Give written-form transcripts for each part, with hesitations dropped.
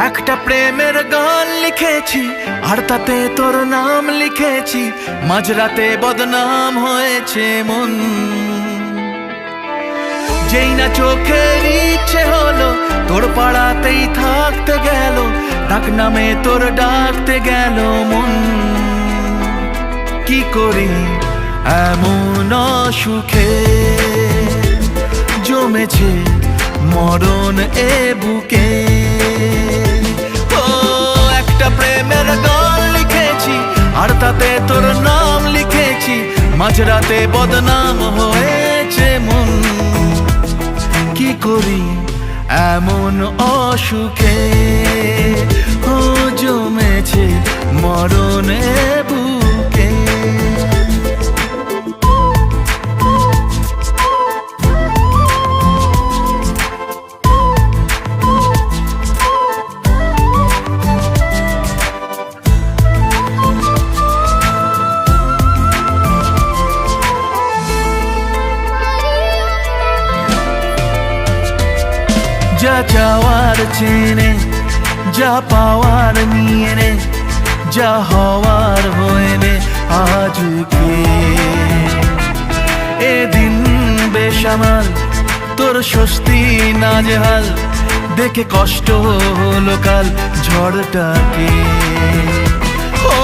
একটা প্রেমের গান লিখেছি আর তাতে তোর নাম লিখেছি, মাঝরাতে বদনাম হয়েছে মন। যেই না চোখের ইচ্ছে হলো তোর পাড়াতেই থাকতে গেল, ডাক নামে তোর ডাকতে গেল মন। কি করি এমন অসুখে জমেছে মরণ এ বুকে। ও একটা প্রেমের গান লিখেছি আর তাতে তোর নাম লিখেছি, মাঝরাতে বদনাম হয়েছে মন। কি করি এমন অসুখে ও জমেছে মরণ এ বুকে। যা চাওয়ার চেনে, যা পাওয়ার নিয়ে নে, যা হওয়ার হয়ে নে আজকে। এদিন বেসামাল তোর স্বস্তি নাজেহাল, দেখে কষ্ট হলো কাল ঝড়টাকে। ও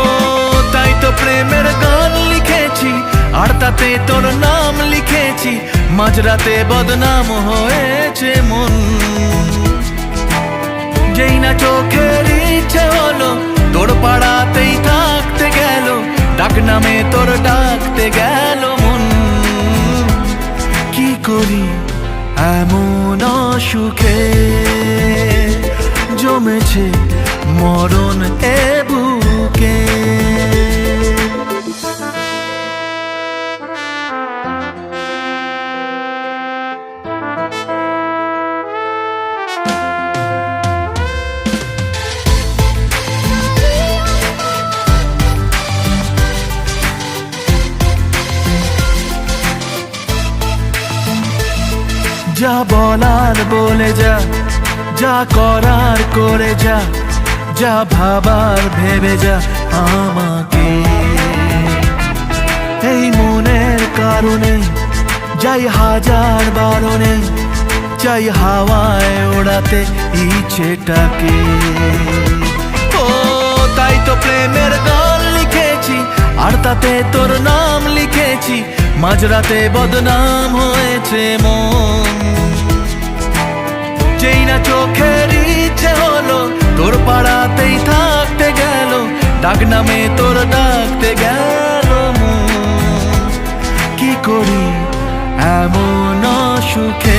তাই তো প্রেমের গান লিখেছি আর তাতে তোর নাম লিখেছি, মাঝরাতে বদনাম হয়েছে মন। যেই না চোখের ইচ্ছে হলো তোর পাড়াতেই থাকতে গেল, ডাক নামে তোর ডাকতে গেল মন। কি করি এমন অসুখে জমেছে মরণ এ বুকে। যা বলার বলে যা, যা করার করে যা, যা ভাবার ভেবে যা আমাকে। এই মনের কারণে যাই হাজার বারণে, চাই হাওয়ায় ওড়াতে ইচ্ছেটাকে। ও তাই তো প্রেমের গান লিখেছি আর তাতে তোর নাম লিখেছি, মাঝরাতে বদনাম হয়েছে মন। যেই না চোখের ইচ্ছে হলো তোর পাড়াতেই থাকতে গেল, ডাক নামে তোর ডাকতে গেল মন। কি করি এমন অসুখে